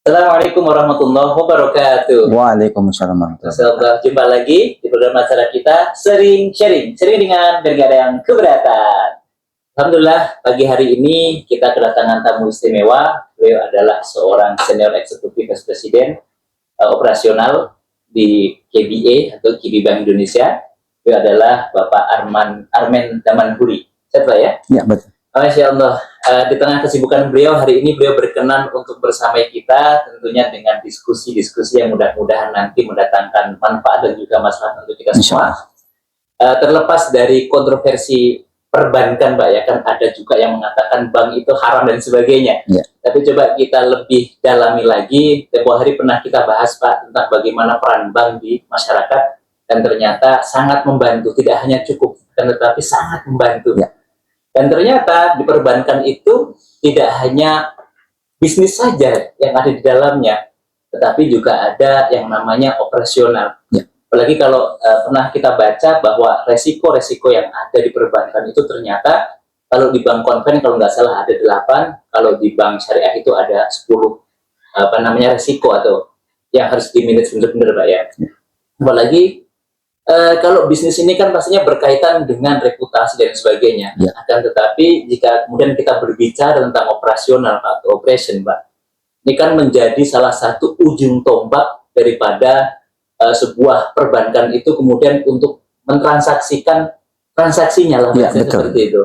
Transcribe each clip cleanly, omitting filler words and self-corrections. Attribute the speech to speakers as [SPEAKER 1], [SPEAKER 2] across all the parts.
[SPEAKER 1] Assalamualaikum warahmatullahi wabarakatuh.
[SPEAKER 2] Waalaikumsalam warahmatullahi wabarakatuh.
[SPEAKER 1] Jumpa lagi di program acara kita sering sharing dengan dan gak ada yang keberatan. Alhamdulillah pagi hari ini kita kedatangan tamu istimewa. Beliau adalah seorang senior eksekutif vice presiden operasional di KBA atau KB Bank Indonesia. Beliau adalah Bapak Armen Damanhuri. Sehat Pak ya?
[SPEAKER 2] Ya, betul.
[SPEAKER 1] Masya Allah, di tengah kesibukan beliau hari ini beliau berkenan untuk bersama kita tentunya dengan diskusi-diskusi yang mudah-mudahan nanti mendatangkan manfaat dan juga maslahat untuk kita semua. Terlepas dari kontroversi perbankan Pak ya, kan ada juga yang mengatakan bank itu haram dan sebagainya.
[SPEAKER 2] Ya.
[SPEAKER 1] Tapi coba kita lebih dalami lagi. Tempoh hari pernah kita bahas Pak tentang bagaimana peran bank di masyarakat dan ternyata sangat membantu, tidak hanya cukup, tetapi sangat membantu.
[SPEAKER 2] Ya.
[SPEAKER 1] Dan ternyata di perbankan itu tidak hanya bisnis saja yang ada di dalamnya, tetapi juga ada yang namanya operasional.
[SPEAKER 2] Ya.
[SPEAKER 1] Apalagi kalau pernah kita baca bahwa resiko-resiko yang ada di perbankan itu ternyata kalau di bank konven kalau nggak salah ada 8, kalau di bank syariah itu ada 10 resiko atau yang harus di-manage benar-benar Pak ya. Apalagi kalau bisnis ini kan pastinya berkaitan dengan reputasi dan sebagainya.
[SPEAKER 2] Ya.
[SPEAKER 1] Akan tetapi jika kemudian kita berbicara tentang operasional atau operation, Pak, ini kan menjadi salah satu ujung tombak daripada sebuah perbankan itu kemudian untuk mentransaksikan transaksinya lah,
[SPEAKER 2] ya,
[SPEAKER 1] seperti itu.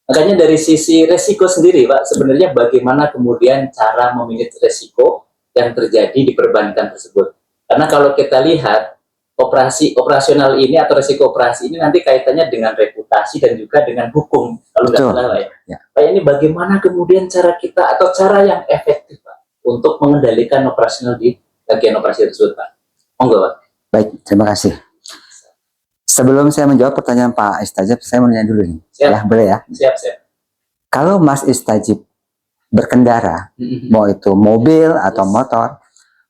[SPEAKER 1] Makanya dari sisi resiko sendiri, Pak, sebenarnya bagaimana kemudian cara memanage resiko yang terjadi di perbankan tersebut? Karena kalau kita lihat operasional ini atau resiko operasi ini nanti kaitannya dengan reputasi dan juga dengan hukum kalau nggak salah ya. Pak ini bagaimana kemudian cara kita atau cara yang efektif Pak untuk mengendalikan operasional di bagian operasi tersebut Pak? Monggo Pak.
[SPEAKER 2] Baik, terima kasih. Sebelum saya menjawab pertanyaan Pak Istajib, saya mau nanya dulu nih.
[SPEAKER 1] Siap.
[SPEAKER 2] Ya, boleh ya?
[SPEAKER 1] Siap.
[SPEAKER 2] Kalau Mas Istajib berkendara, mau itu mobil atau motor,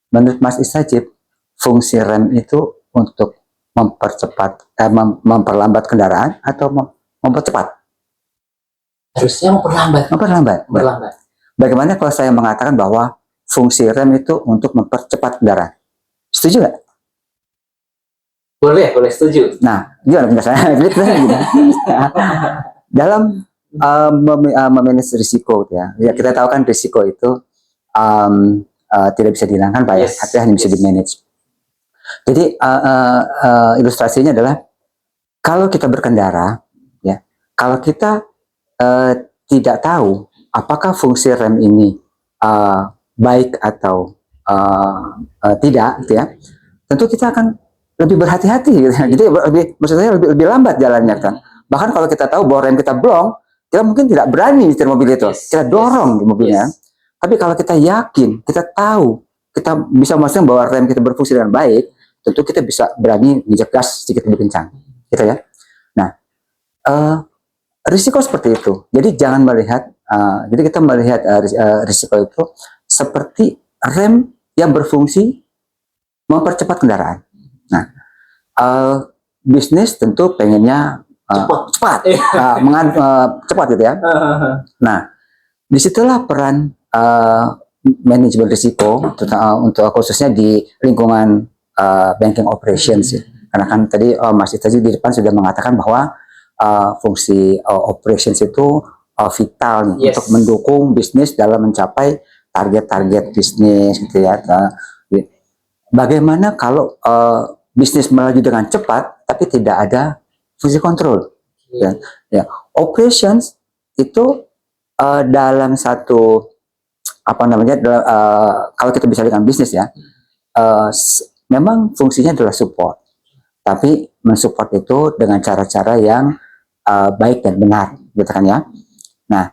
[SPEAKER 2] menurut Mas Istajib fungsi rem itu untuk mempercepat, memperlambat kendaraan atau mempercepat?
[SPEAKER 1] Harusnya memperlambat.
[SPEAKER 2] Bagaimana kalau saya mengatakan bahwa fungsi rem itu untuk mempercepat kendaraan? Setuju nggak?
[SPEAKER 1] Boleh setuju.
[SPEAKER 2] Nah, gimana penjelasannya? Dalam memanage risiko, ya kita tahu kan risiko itu tidak bisa dihilangkan, Pak ya, tapi hanya bisa di-manage. Jadi ilustrasinya adalah kalau kita berkendara, ya, kalau kita tidak tahu apakah fungsi rem ini baik atau tidak, ya, tentu kita akan lebih berhati-hati, gitu. Jadi maksud saya lebih lambat jalannya kan. Bahkan kalau kita tahu bahwa rem kita blong, kita mungkin tidak berani nyetir mobil itu, kita dorong di mobilnya. Tapi kalau kita yakin, kita tahu, kita bisa memastikan bahwa rem kita berfungsi dengan baik, tentu kita bisa berani injek gas sedikit lebih kencang, gitu ya. Nah, risiko seperti itu. Jadi jangan melihat, jadi kita melihat risiko itu seperti rem yang berfungsi mempercepat kendaraan. Nah, bisnis tentu pengennya cepat, cepat gitu ya. Nah, disitulah peran manajemen risiko, untuk khususnya di lingkungan banking operations, ya. Karena kan tadi Mas Itaji di depan sudah mengatakan bahwa fungsi operations itu vital nih, untuk mendukung bisnis dalam mencapai target-target bisnis, gitu ya. Bagaimana kalau bisnis melaju dengan cepat tapi tidak ada fungsi kontrol? Ya, operations itu dalam satu kalau kita bisa dengan bisnis ya, memang fungsinya adalah support, tapi mensupport itu dengan cara-cara yang baik dan benar, gitu kan ya. Nah,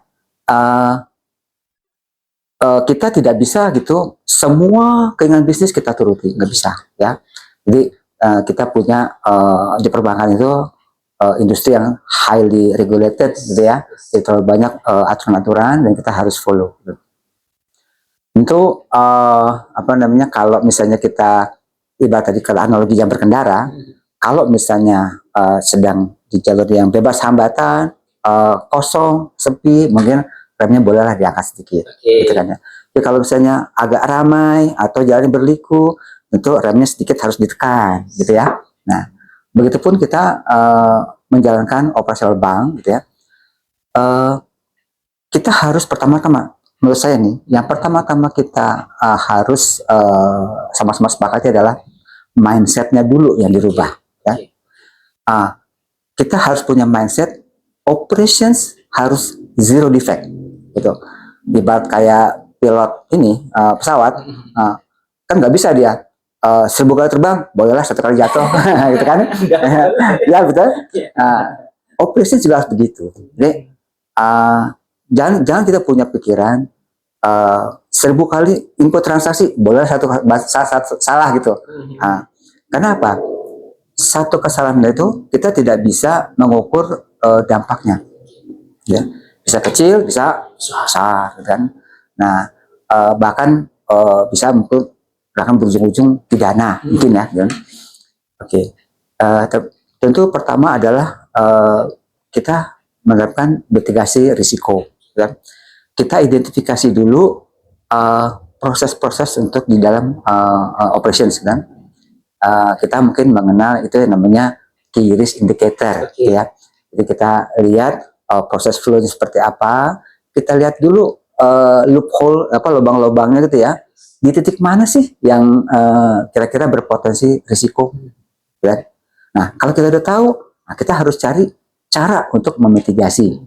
[SPEAKER 2] kita tidak bisa gitu semua keinginan bisnis kita turuti, nggak bisa ya. Jadi kita punya di perbankan itu industri yang highly regulated, gitu ya. Jadi terlalu banyak aturan-aturan dan kita harus follow. Gitu. Tentu kalau misalnya kita ibarat tadi kalau analogi jam berkendara, kalau misalnya sedang di jalur yang bebas hambatan, kosong, sepi, mungkin remnya bolehlah diangkat sedikit, gitu kan ya. Jadi kalau misalnya agak ramai atau jalan berliku, tentu remnya sedikit harus ditekan, gitu ya. Nah, begitupun kita menjalankan operasional bank, gitu ya. Kita harus pertama-tama, menurut saya nih, yang pertama-tama kita harus sama-sama sepakati adalah mindsetnya dulu yang dirubah. Ya. Kita harus punya mindset operations harus zero defect, gitu. Ibarat kayak pilot ini pesawat, kan nggak bisa dia 1000 kali terbang, bolehlah 1 kali jatuh, gitu kan? Ya betul. Operations juga harus begitu. Jadi jangan kita punya pikiran 1000 kali input transaksi boleh salah gitu. Karena apa? Satu kesalahan itu kita tidak bisa mengukur dampaknya, ya. Bisa kecil, bisa besar, kan? Nah, bahkan bisa mungkin bahkan berujung-ujung pidana, mungkin ya. Kan? Oke. Tentu pertama adalah kita menerapkan mitigasi risiko. Kan? Kita identifikasi dulu proses-proses untuk di dalam operations, kan? Kita mungkin mengenal itu yang namanya key risk indicator, ya. Jadi kita lihat proses flow seperti apa. Kita lihat dulu loophole, lubang-lubangnya gitu ya. Di titik mana sih yang kira-kira berpotensi risiko, ya. Nah, kalau kita udah tahu, kita harus cari cara untuk memitigasi.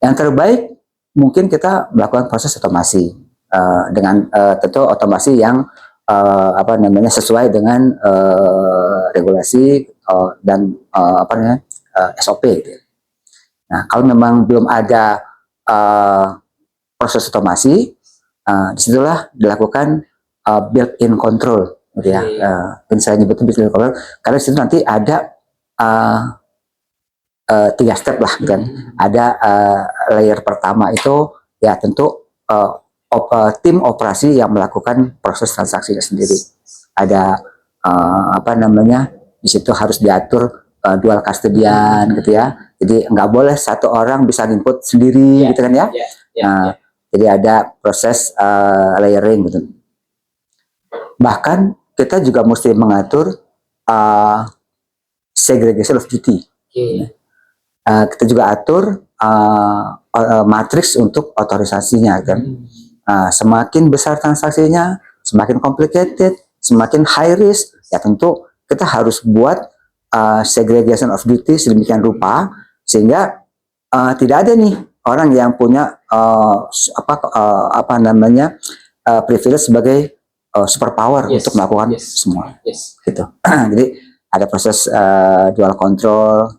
[SPEAKER 2] Yang terbaik mungkin kita melakukan proses otomasi dengan tentu otomasi yang sesuai dengan regulasi dan SOP. Gitu. Nah, kalau memang belum ada proses otomasi, disitulah dilakukan built-in control, gitu ya. Saya nyebutnya built-in control karena disitu nanti ada 3 step lah, kan. Ada layer pertama itu ya tentu tim operasi yang melakukan proses transaksinya sendiri. Ada di situ harus diatur dual custodian, gitu ya. Jadi nggak boleh satu orang bisa input sendiri, gitu kan ya. Jadi ada proses layering, gitu. Bahkan kita juga mesti mengatur segregation of duty. Kita juga atur matriks untuk otorisasinya, kan. Semakin besar transaksinya, semakin complicated, semakin high risk, ya tentu kita harus buat segregation of duty sedemikian rupa sehingga tidak ada nih orang yang punya privilege sebagai superpower untuk melakukan semua. Gitu. Jadi ada proses dual control,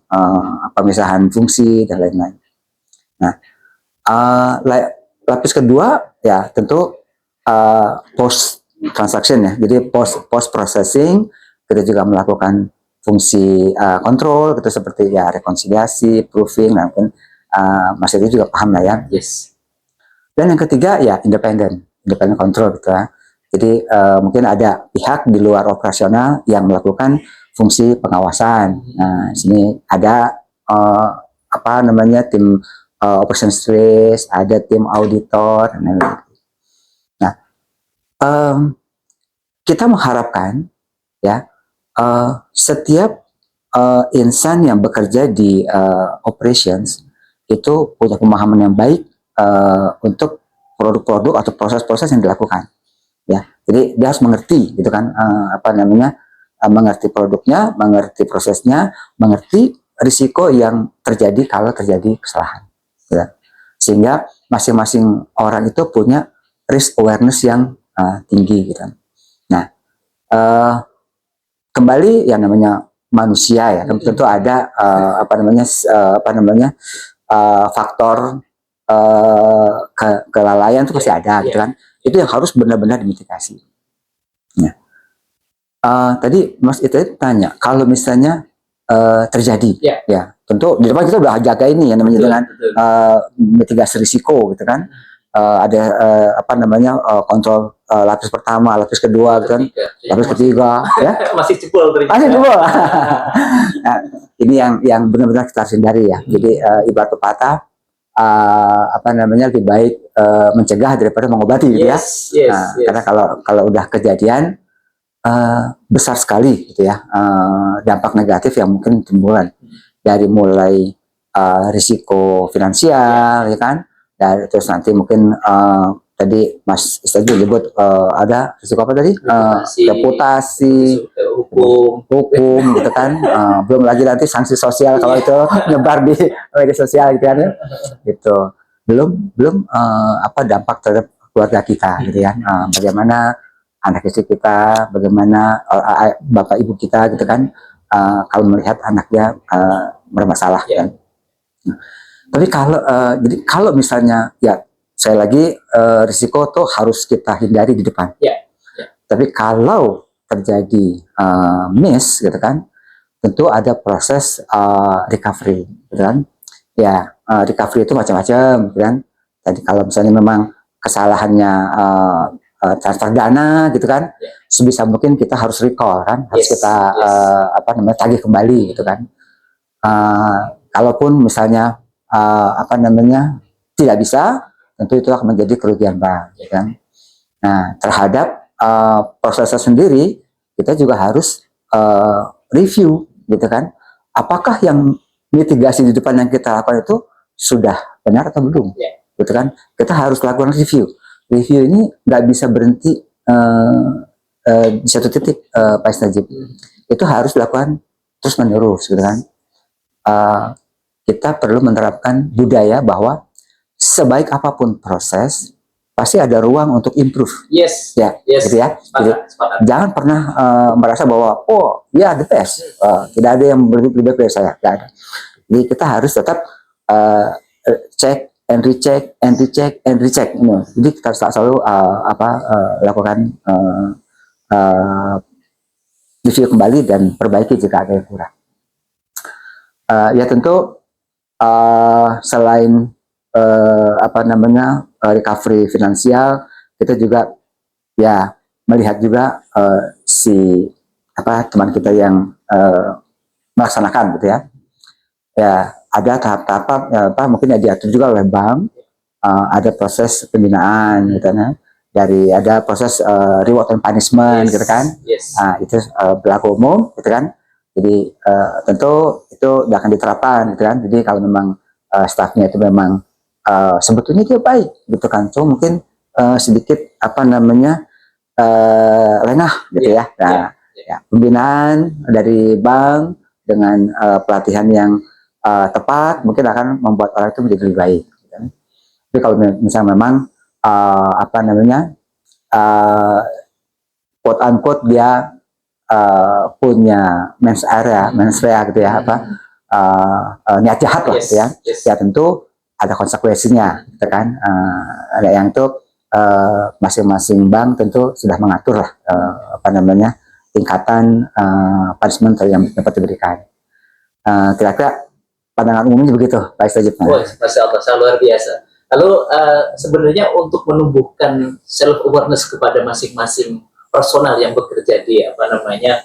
[SPEAKER 2] pemisahan fungsi dan lain-lain. Nah, lapis kedua ya tentu post transaction ya. Jadi post processing kita juga melakukan fungsi kontrol gitu seperti ya rekonsiliasi, proofing, nah mungkin Mas Edi juga paham lah ya. Dan yang ketiga ya independent control gitu ya. Jadi mungkin ada pihak di luar operasional yang melakukan fungsi pengawasan. Nah, sini ada tim operations risk, ada tim auditor. Nah, kita mengharapkan ya setiap insan yang bekerja di operations itu punya pemahaman yang baik untuk produk-produk atau proses-proses yang dilakukan. Ya, jadi dia harus mengerti, gitu kan, mengerti produknya, mengerti prosesnya, mengerti risiko yang terjadi kalau terjadi kesalahan. Ya. Sehingga masing-masing orang itu punya risk awareness yang tinggi, gitu. Nah, kembali yang namanya manusia ya, tentu ada faktor kelalaian itu pasti ada, gitu kan. Itu yang harus benar-benar dimitigasi. Ya. Tadi Mas itu tanya, kalau misalnya terjadi, ya tentu di depan kita udah jaga ini yang namanya dengan mitigasi risiko, gitu kan. Ada kontrol lapis pertama, lapis kedua, gitu kan, lapis ketiga, ya
[SPEAKER 1] masih jebol
[SPEAKER 2] Nah, ini yang benar-benar kita harus hindari ya. Jadi ibarat pepatah, apa namanya, lebih baik mencegah daripada mengobati, gitu ya.
[SPEAKER 1] Yes, yes,
[SPEAKER 2] Nah,
[SPEAKER 1] yes.
[SPEAKER 2] karena kalau udah kejadian besar sekali, gitu ya, dampak negatif yang mungkin timbulan dari mulai risiko finansial, ya kan, dan terus nanti mungkin tadi Mas Istadi menyebut ada risiko apa tadi? Reputasi, hukum, gitu kan. Belum lagi nanti sanksi sosial kalau itu nyebar di media sosial, gitu kan. Gitu. Belum apa dampak terhadap keluarga kita, gitu ya. Bagaimana anak istri kita, bagaimana bapak ibu kita, gitu kan. Kalau melihat anaknya bermasalah, kan. Tapi jadi kalau misalnya, ya saya lagi risiko tuh harus kita hindari di depan. Tapi kalau terjadi miss, gitu kan, tentu ada proses recovery, gitu kan. Ya, recovery itu macam-macam, gitu kan. Jadi kalau misalnya memang kesalahannya transfer dana, gitu kan, sebisa mungkin kita harus recall, kan, harus kita apa namanya, tagih kembali, gitu kan. Kalaupun misalnya apa namanya, tidak bisa, tentu itu akan menjadi kerugian bank, kan. Nah, terhadap prosesnya sendiri, kita juga harus review, gitu kan. Apakah yang mitigasi di depan yang kita lakukan itu sudah benar atau belum, gitu kan. Kita harus lakukan review. Review ini nggak bisa berhenti di satu titik, Pak Istajib. Itu harus dilakukan terus menerus, gitu kan. Kita perlu menerapkan budaya bahwa sebaik apapun proses, pasti ada ruang untuk improve.
[SPEAKER 1] Yes.
[SPEAKER 2] Gitu ya. Jadi, jangan pernah merasa bahwa oh ya the best, tidak ada yang lebih baik dari saya. Tidak ada. Jadi kita harus tetap check and recheck and recheck and recheck. Jadi kita harus selalu lakukan review kembali dan perbaiki jika ada yang kurang. Ya tentu selain apa namanya, recovery finansial, kita juga ya melihat juga si teman kita yang melaksanakan, gitu ya. Ya ada tahap-tahap mungkin ya diatur juga oleh bank, ada proses pembinaan, gitu kan. Ada proses reward and punishment, gitu kan. Itu berlaku umum, gitu kan. Jadi tentu itu akan diterapkan, gitu kan. Jadi kalau memang stafnya itu memang sebetulnya dia baik, gitu kan. So mungkin sedikit apa namanya lengah, gitu ya. Nah, pembinaan dari bank dengan pelatihan yang tepat mungkin akan membuat orang itu menjadi lebih baik, gitu kan. Tapi kalau misalnya memang apa namanya quote unquote dia punya mens area, gitu ya, niat jahat lah, gitu ya. Ya tentu ada konsekuensinya, gitu kan. Ada yang itu masing-masing bank tentu sudah mengatur lah apa namanya tingkatan punishment yang dapat diberikan. Kira-kira pandangan umumnya begitu, Pak Istajib.
[SPEAKER 1] Masya Allah, luar biasa. Lalu sebenarnya untuk menumbuhkan self awareness kepada masing-masing personal yang bekerja di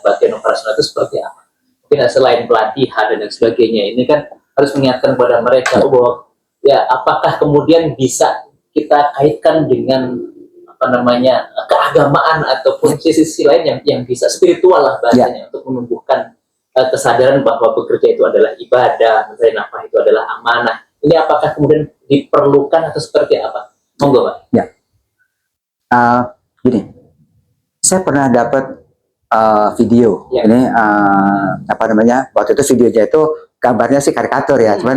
[SPEAKER 1] bagian operasional itu seperti apa? Mungkin selain pelatihan dan sebagainya, ini kan harus mengingatkan kepada mereka bahwa ya apakah kemudian bisa kita kaitkan dengan keagamaan ataupun sisi lain yang bisa spiritual lah bahasanya, untuk menumbuhkan kesadaran bahwa bekerja itu adalah ibadah, mencari nafkah itu adalah amanah. Ini apakah kemudian diperlukan atau seperti apa? Monggo, Pak.
[SPEAKER 2] Ya. Gini, saya pernah dapat video. Ini apa namanya? Waktu itu videonya itu gambarnya sih karikatur ya, cuman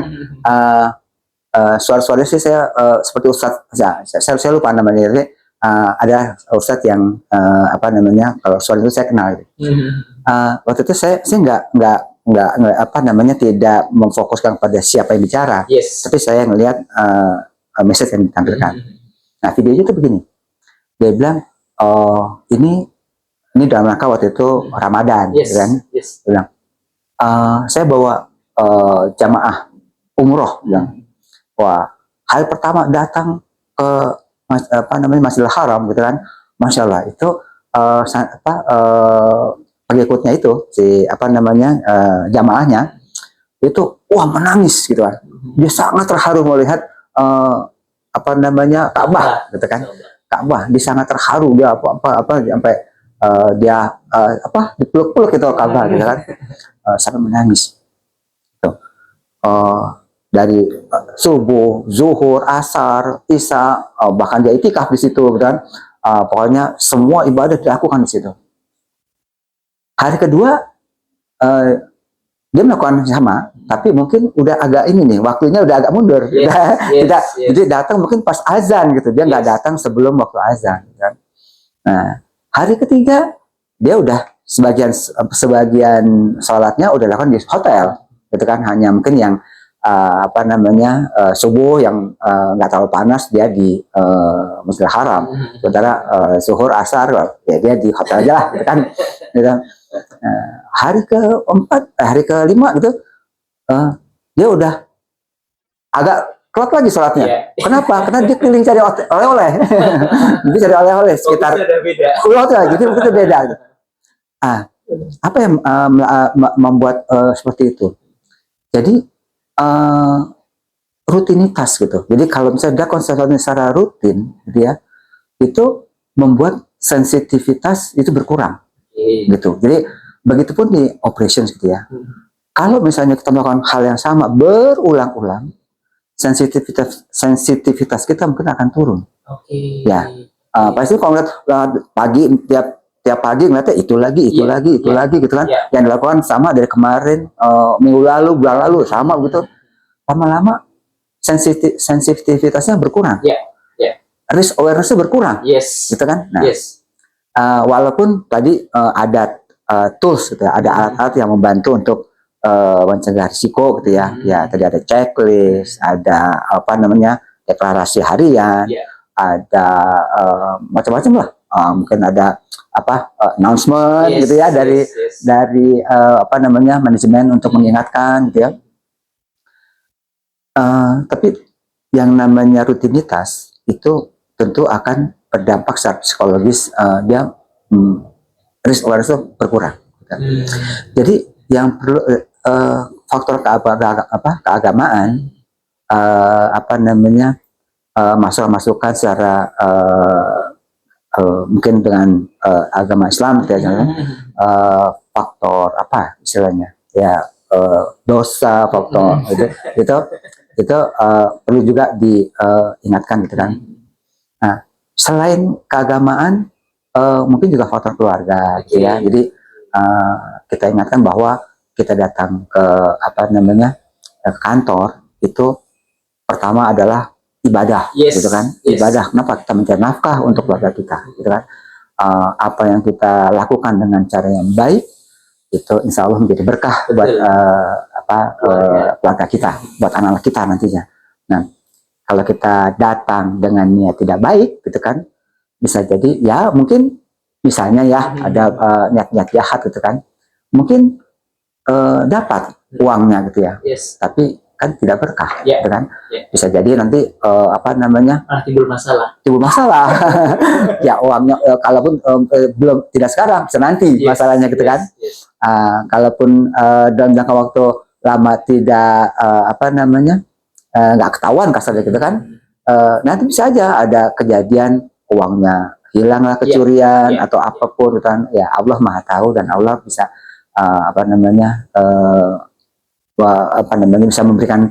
[SPEAKER 2] suara-suaranya sih saya seperti Ustadz, saya lupa namanya. Jadi, ada Ustadz yang apa namanya, kalau suara itu saya kenal. Waktu itu saya nggak apa namanya, tidak memfokuskan pada siapa yang bicara, tapi saya ngelihat message yang ditampilkan. Nah, videonya itu begini, dia bilang, oh ini dalam rangka waktu itu Ramadan, kan? Dia bilang, saya bawa jamaah umroh, bilang, wah, hari pertama datang ke Masjidil Haram, gitu kan, Masya Allah, itu pengikutnya itu si apa namanya jamaahnya itu wah menangis, gitu kan. Dia sangat terharu melihat eh, apa namanya Ka'bah gitu kan. Ka'bah dia sangat terharu, dia apa sampai dia dipeluk-peluk gitu Ka'bah gitu kan. Sampai menangis gitu. Dari subuh, zuhur, asar, isya, bahkan dia itikaf di situ kan. Pokoknya semua ibadah dilakukan di situ. Hari kedua dia melakukan sama, tapi mungkin udah agak ini nih, waktunya udah agak mundur. Jadi datang mungkin pas azan gitu, dia nggak datang sebelum waktu azan. Kan? Nah, hari ketiga dia udah sebagian sholatnya udah lakukan di hotel, gitu kan? Hanya mungkin yang subuh yang nggak terlalu panas dia di Masjidil Haram, sementara zuhur asar ya dia di hotel aja lah, gitu kan? Gitu. Hari keempat, hari kelima gitu, dia udah agak kelak lagi sholatnya. Kenapa? Karena dia keliling cari oleh-oleh. Dia cari oleh-oleh sekitar hotel, jadi begitu beda. Apa yang membuat seperti itu? Jadi rutinitas gitu. Jadi kalau misalnya dia konsentrasi secara rutin, gitu ya, itu membuat sensitivitas itu berkurang. Gitu. Jadi begitupun di operations gitu ya. Kalau misalnya kita melakukan hal yang sama berulang-ulang, sensitivitas kita mungkin akan turun. Ya, pasti kalau ngeliat pagi tiap pagi ngeliatnya itu lagi gitu kan. Yang dilakukan sama dari kemarin, minggu lalu, bulan lalu sama gitu. Lama-lama sensitivitasnya berkurang. Risk awareness-nya berkurang. Gitu kan. Nah, walaupun tadi ada tools gitu ya, ada alat-alat yang membantu untuk mencegah risiko gitu ya. Ya tadi ada checklist, ada deklarasi harian, ada macam-macam lah. Mungkin ada announcement gitu ya dari manajemen untuk mengingatkan gitu ya. Tapi yang namanya rutinitas itu tentu akan berdampak secara psikologis, dia risk awareness itu berkurang. Jadi yang perlu faktor keagamaan, masukan secara mungkin dengan agama Islam gitu ya, faktor apa istilahnya ya, dosa, faktor itu perlu juga diingatkan gitu kan. Nah, selain keagamaan, mungkin juga faktor keluarga gitu ya. Jadi kita ingatkan bahwa kita datang ke kantor itu pertama adalah ibadah, gitu kan? Ibadah. Kenapa? Kita mencari nafkah untuk keluarga kita, gitu kan? Apa yang kita lakukan dengan cara yang baik itu insya Allah menjadi berkah buat keluarga kita, buat anak-anak kita nantinya. Nah, kalau kita datang dengan niat tidak baik, gitu kan? Bisa jadi ya mungkin misalnya ya ada niat-niat jahat gitu kan, mungkin dapat uangnya gitu ya, tapi kan tidak berkah, gitu kan. Bisa jadi nanti timbul masalah. Ya uangnya kalaupun belum tidak sekarang, bisa nanti masalahnya gitu kan. Kalaupun dalam jangka waktu lama tidak nggak ketahuan kasarnya gitu kan, nanti bisa aja ada kejadian uangnya hilanglah, kecurian atau apapun kan. Ya Allah Maha tahu dan Allah bisa bisa memberikan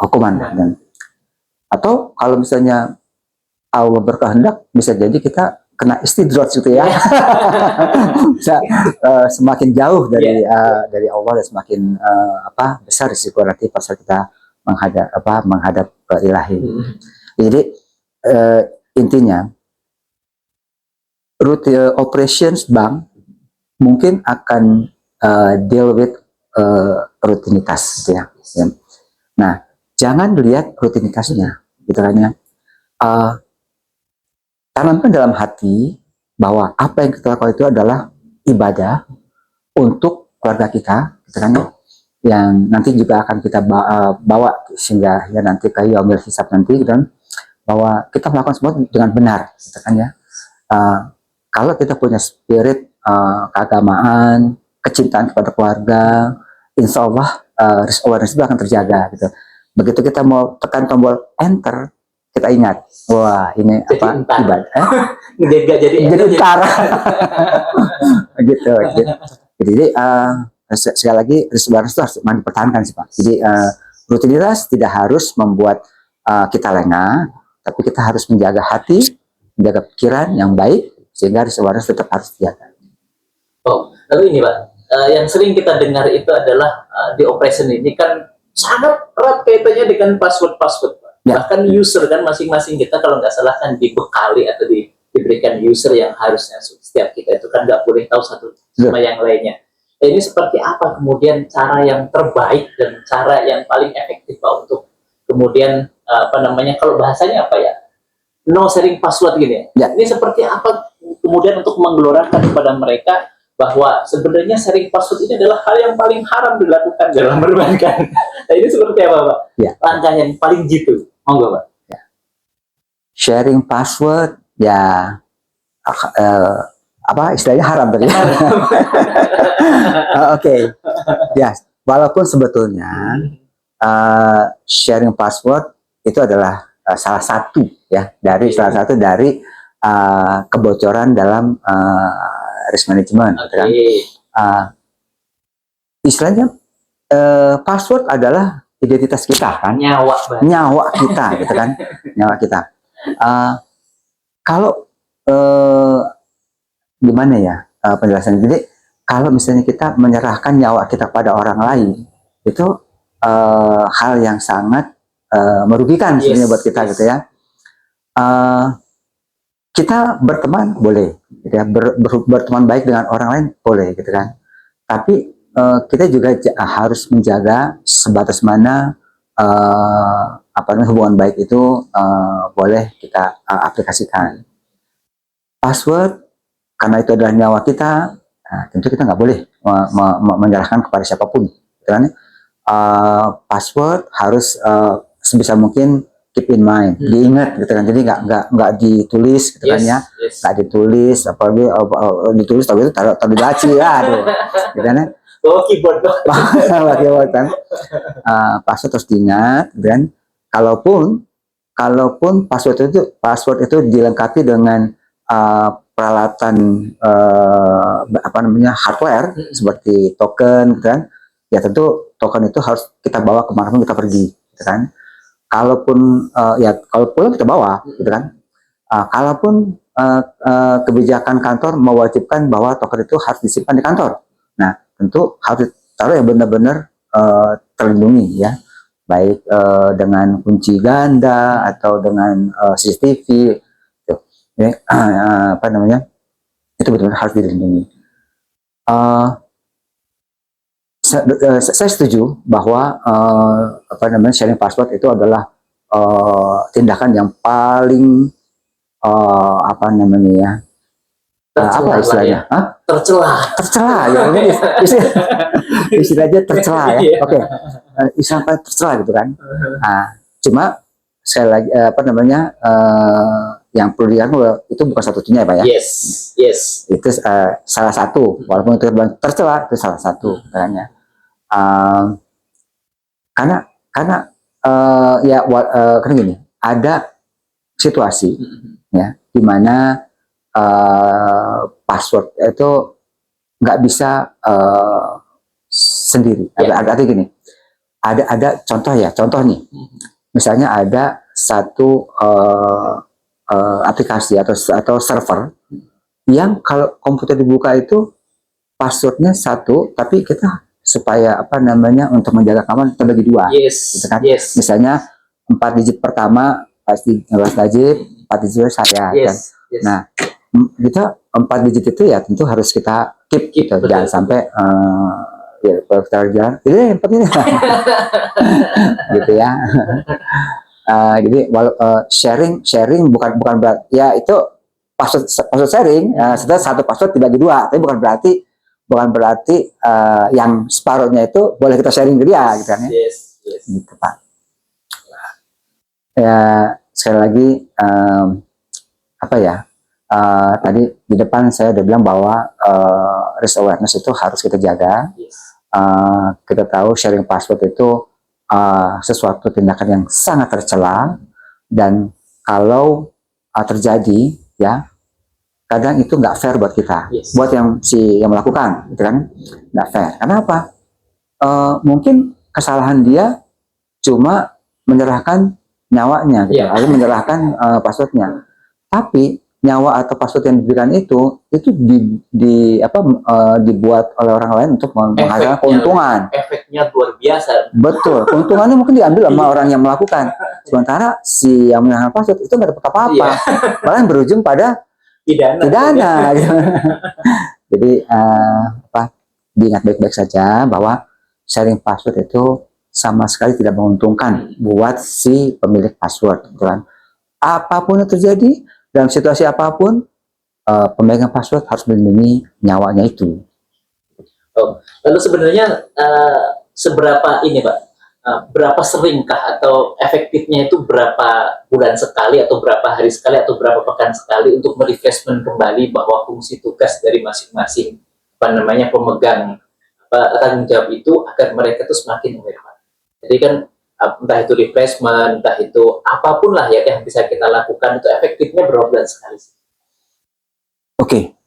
[SPEAKER 2] hukuman. Atau kalau misalnya Allah berkehendak, bisa jadi kita kena istidraj gitu ya. Bisa semakin jauh dari Allah dan semakin besar risiko nanti pas kita menghadap ke ilahi. Jadi intinya operations bank mungkin akan deal with rutinitas gitu ya. Nah, jangan lihat rutinitasnya gitu kan ya. Tanamkan dalam hati bahwa apa yang kita lakukan itu adalah ibadah untuk keluarga kita, gitu kan ya, yang nanti juga akan kita bawa sehingga ya nanti ke yaumil hisab nanti, gitu kan, bahwa kita melakukan semua dengan benar, gitu kan ya. Kalau kita punya spirit keagamaan, kecintaan kepada keluarga, insya Allah risk awareness itu akan terjaga gitu. Begitu kita mau tekan tombol enter, kita ingat, wah ini
[SPEAKER 1] Jadi
[SPEAKER 2] apa
[SPEAKER 1] entar.
[SPEAKER 2] ibadah,
[SPEAKER 1] Nggak jadi
[SPEAKER 2] jadi
[SPEAKER 1] jadi-
[SPEAKER 2] entar, gitu. Jadi sekali lagi risk-awareness itu harus dipertahankan sih Pak. Jadi rutinitas tidak harus membuat kita lengah, tapi kita harus menjaga hati, menjaga pikiran yang baik, sehingga risk-awareness tetap harus dijaga.
[SPEAKER 1] Oh, lalu ini Pak, yang sering kita dengar itu adalah di operation ini kan sangat erat kaitannya dengan password-password, Pak.
[SPEAKER 2] Ya.
[SPEAKER 1] Bahkan user kan masing-masing kita kalau nggak salah kan dibekali atau diberikan user yang harusnya setiap kita itu kan nggak boleh tahu satu sama yang lainnya. Nah, ini seperti apa kemudian cara yang terbaik dan cara yang paling efektif Pak untuk kemudian apa namanya kalau bahasanya apa ya? No sharing password gini
[SPEAKER 2] Ya.
[SPEAKER 1] Ini seperti apa kemudian untuk menggelorakan kepada mereka bahwa sebenarnya sharing password ini adalah hal yang paling haram dilakukan dalam perbankan. Nah, ini seperti apa, Pak?
[SPEAKER 2] Ya.
[SPEAKER 1] Langkah yang paling jitu. Monggo, Pak.
[SPEAKER 2] Sharing password, ya apa istilahnya haram tadi. Oke, ya. Walaupun sebetulnya sharing password itu adalah salah satu dari kebocoran dalam risk management, kan? Istilahnya password adalah identitas kita, kan? Nyawa kita, gitu kan? Nyawa kita. Kalau gimana ya penjelasannya? Jadi kalau misalnya kita menyerahkan nyawa kita pada orang lain, itu hal yang sangat merugikan sebenarnya buat kita, gitu ya. Kita berteman boleh, gitu ya, berteman baik dengan orang lain boleh, gitu kan. Tapi kita juga harus menjaga sebatas mana hubungan baik itu boleh kita aplikasikan. Password, karena itu adalah nyawa kita, tentu kita nggak boleh menyerahkan kepada siapapun, gitu kan. Password harus sebisa mungkin keep in mind, diingat, gitu kan. Jadi nggak ditulis, gitu kan ya, nggak ditulis, apalagi ditulis tapi itu taruh di laci, aduh, gitu kan.
[SPEAKER 1] Keyboard
[SPEAKER 2] kan. Password terus diingat, dan kalaupun password itu dilengkapi dengan peralatan hardware seperti token, gitu kan. Ya tentu token itu harus kita bawa kemanapun kita pergi, gitu kan. Kalaupun kita bawa, gitu kan. Kalaupun kebijakan kantor mewajibkan bahwa token itu harus disimpan di kantor, nah tentu harus ditaruh yang benar-benar terlindungi, ya, baik dengan kunci ganda atau dengan CCTV, gitu. Ya, itu benar-benar harus dilindungi. Saya setuju bahwa sharing password itu adalah tindakan yang paling apa istilahnya? Tercela ya, ini istilahnya tercela, ya. Oke. Istilahnya tercela, gitu kan. Cuma sekali lagi yang perlu diingat itu bukan satu-satunya, Pak, ya.
[SPEAKER 1] Yes.
[SPEAKER 2] Itu salah satu, walaupun itu tercela, itu salah satu caranya. Karena karena gini, ada situasi, ya, di mana password itu nggak bisa sendiri. Artinya gini, ada contoh nih, misalnya ada satu aplikasi atau server yang kalau komputer dibuka itu passwordnya satu, tapi kita supaya untuk menjaga keamanan kita bagi dua, gitu kan? Misalnya 4 digit pertama pasti 12 digit, 4 digit saya, kan? Nah, kita 4 digit itu ya tentu harus kita keep gitu, jangan sampai jalan ini penting gitu, ya. Jadi sharing bukan berarti ya itu password sharing, setelah satu password dibagi dua, tapi bukan berarti yang separuhnya itu boleh kita sharing ke dia, gitu kan, ya. Gitu, Pak. Ya, sekali lagi tadi di depan saya udah bilang bahwa risk awareness itu harus kita jaga. Kita tahu sharing password itu sesuatu tindakan yang sangat tercela, dan kalau terjadi ya kadang itu nggak fair buat kita, buat yang melakukan, gitu kan, nggak fair. Kenapa? Mungkin kesalahan dia cuma menyerahkan nyawanya, gitu, atau menyerahkan passwordnya, tapi nyawa atau password yang diberikan itu dibuat oleh orang lain untuk menghasilkan keuntungan.
[SPEAKER 1] Efeknya luar biasa.
[SPEAKER 2] Betul, keuntungannya mungkin diambil sama orang yang melakukan. Sementara si yang menyerahkan password itu nggak dapat apa-apa, bahkan berujung pada pidana. Gitu. Jadi diingat baik-baik saja bahwa sharing password itu sama sekali tidak menguntungkan buat si pemilik password, gitu kan. Apapun yang terjadi dalam situasi apapun, pemegang password harus melindungi nyawanya itu.
[SPEAKER 1] Lalu sebenarnya seberapa ini Pak, berapa seringkah atau efektifnya itu berapa bulan sekali atau berapa hari sekali atau berapa pekan sekali untuk merefreshment kembali bahwa fungsi tugas dari masing-masing pemegang tanggung jawab itu agar mereka itu semakin aware. Jadi kan entah itu refreshment, entah itu apapun lah ya yang bisa kita lakukan, itu efektifnya berapa bulan sekali?
[SPEAKER 2] Oke.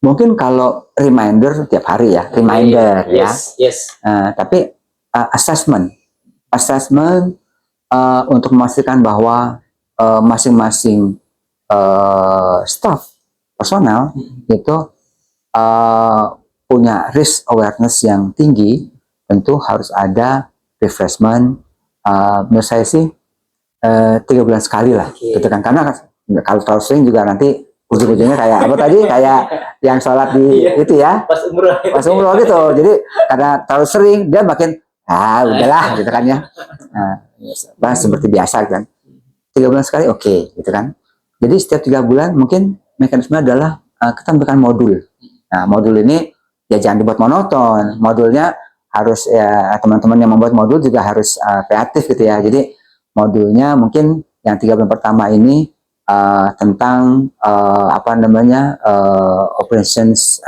[SPEAKER 2] Mungkin kalau reminder tiap hari ya, reminder ya. Tapi assessment untuk memastikan bahwa masing-masing staff personal itu punya risk awareness yang tinggi, tentu harus ada refreshment. Menurut saya sih 3 bulan sekali lah, gitu kan. Karena kalau terlalu sering juga nanti ujung-ujungnya kayak apa tadi, kayak yang sholat di itu ya, pas umroh gitu. Jadi karena terlalu sering dia makin udahlah, gitu kan ya. Seperti biasa kan. 3 bulan sekali oke, gitu kan. Jadi setiap 3 bulan mungkin mekanisme adalah kita memberikan modul. Nah, modul ini ya jangan dibuat monoton. Modulnya harus ya, teman-teman yang membuat modul juga harus kreatif gitu ya. Jadi modulnya mungkin yang 3 bulan pertama ini tentang operations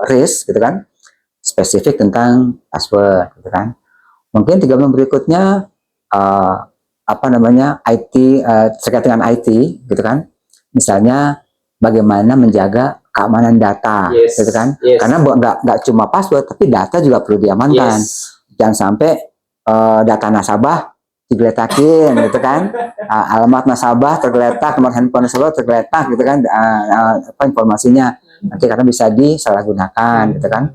[SPEAKER 2] risk, gitu kan, spesifik tentang password, gitu kan. Mungkin 3 bulan berikutnya IT, terkait dengan IT, gitu kan. Misalnya bagaimana menjaga keamanan data, gitu kan. Karena nggak cuma password, tapi data juga perlu diamankan. Jangan sampai data nasabah digeletakin, gitu kan. Alamat nasabah tergeletak, nomor handphone nasabah tergeletak, gitu kan. Informasinya nanti karena bisa disalahgunakan, gitu kan.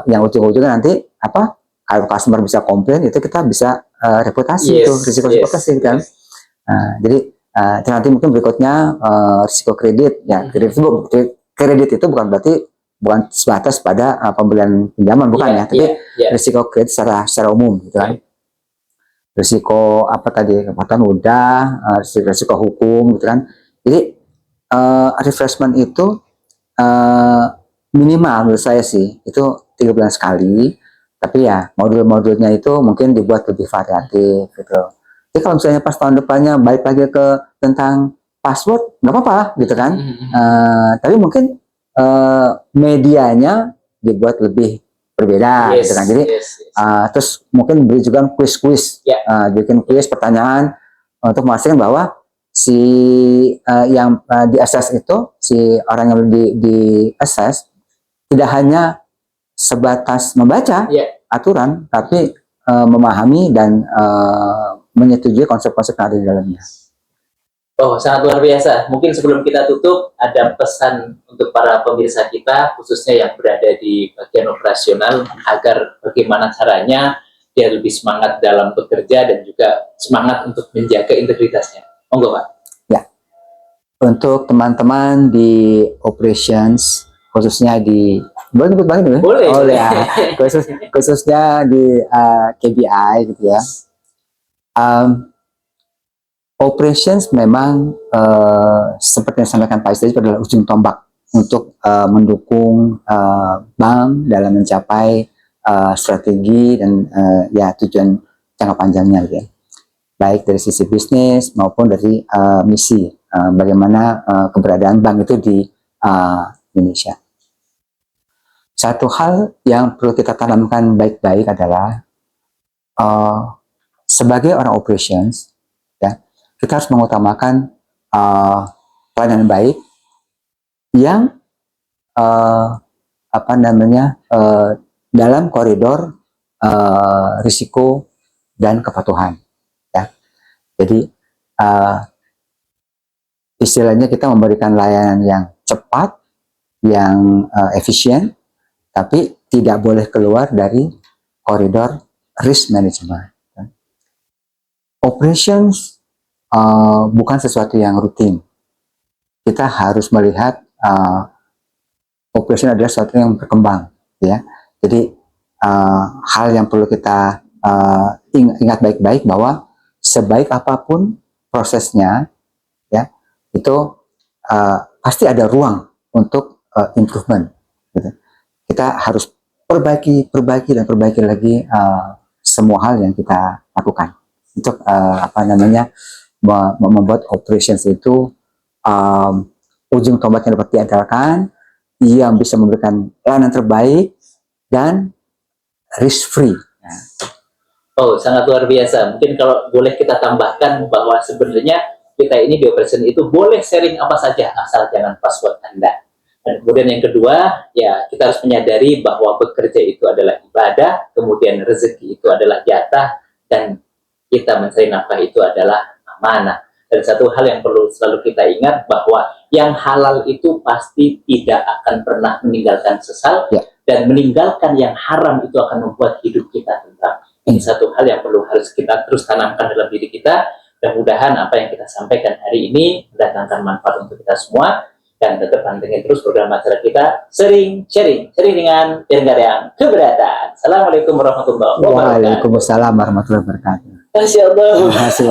[SPEAKER 2] Yang ujung-ujungnya nanti kalau customer bisa komplain, itu kita bisa reputasi, itu risiko reputasi, kan. Jadi nanti mungkin berikutnya risiko kredit ya. Kredit itu bukan berarti bukan sebatas pada pembelian pinjaman, bukan ya, tapi risiko kredit secara umum, gitu kan. Risiko kepatuhan udah, risiko hukum, gitu kan. Jadi refreshment itu minimal menurut saya sih itu 3 bulan sekali, tapi ya modul-modulnya itu mungkin dibuat lebih variatif, gitu. Jadi kalau misalnya pas tahun depannya balik lagi ke tentang password, nggak apa-apa, gitu kan. Tapi mungkin medianya dibuat lebih berbeda, gitu kan. Jadi terus mungkin beri juga quiz-quiz, bikin quiz pertanyaan untuk memastikan bahwa si yang di-assess itu, si orang yang di-assess tidak hanya sebatas membaca aturan, tapi memahami dan menyetujui konsep-konsep yang ada di dalamnya.
[SPEAKER 1] Oh, sangat luar biasa. Mungkin sebelum kita tutup, ada pesan untuk para pemirsa kita, khususnya yang berada di bagian operasional, agar bagaimana caranya dia lebih semangat dalam bekerja dan juga semangat untuk menjaga integritasnya. Monggo, Pak.
[SPEAKER 2] Ya, untuk teman-teman di operations, khususnya di boleh nyebut banget ya?
[SPEAKER 1] Boleh.
[SPEAKER 2] Ya. Khususnya di KBI, gitu ya. Operations memang seperti yang disampaikan Pak Istri adalah ujung tombak untuk mendukung bank dalam mencapai strategi dan tujuan jangka panjangnya, gitu ya. Baik dari sisi bisnis maupun dari misi, bagaimana keberadaan bank itu di Indonesia. Satu hal yang perlu kita tanamkan baik-baik adalah sebagai orang operations, ya, kita harus mengutamakan pelayanan baik yang dalam koridor risiko dan kepatuhan. Ya. Jadi istilahnya kita memberikan layanan yang cepat, yang efisien, tapi tidak boleh keluar dari koridor risk management. Operations bukan sesuatu yang rutin. Kita harus melihat operation adalah sesuatu yang berkembang, ya. Jadi hal yang perlu kita ingat baik-baik bahwa sebaik apapun prosesnya, ya, itu pasti ada ruang untuk improvement. Gitu. Kita harus perbaiki lagi semua hal yang kita lakukan untuk membuat operations itu ujung tombaknya dapat diandalkan, yang bisa memberikan pelayanan terbaik dan risk free.
[SPEAKER 1] Oh, sangat luar biasa. Mungkin kalau boleh kita tambahkan bahwa sebenarnya kita ini di operation itu boleh sharing apa saja asal jangan password Anda. Dan kemudian yang kedua, ya kita harus menyadari bahwa bekerja itu adalah ibadah, kemudian rezeki itu adalah jatah, dan kita mencari nafkah itu adalah amanah. Dan satu hal yang perlu selalu kita ingat bahwa yang halal itu pasti tidak akan pernah meninggalkan sesal,
[SPEAKER 2] ya.
[SPEAKER 1] Dan meninggalkan yang haram itu akan membuat hidup kita tentram. Ini satu hal yang perlu harus kita terus tanamkan dalam diri kita. Mudah-mudahan apa yang kita sampaikan hari ini mendatangkan manfaat untuk kita semua. Dan tetap pantengin terus program acara kita, sharing dengan yang keberatan. Assalamualaikum warahmatullahi wabarakatuh.
[SPEAKER 2] Waalaikumsalam warahmatullahi wabarakatuh.
[SPEAKER 1] Masya Allah.
[SPEAKER 2] Terima kasih.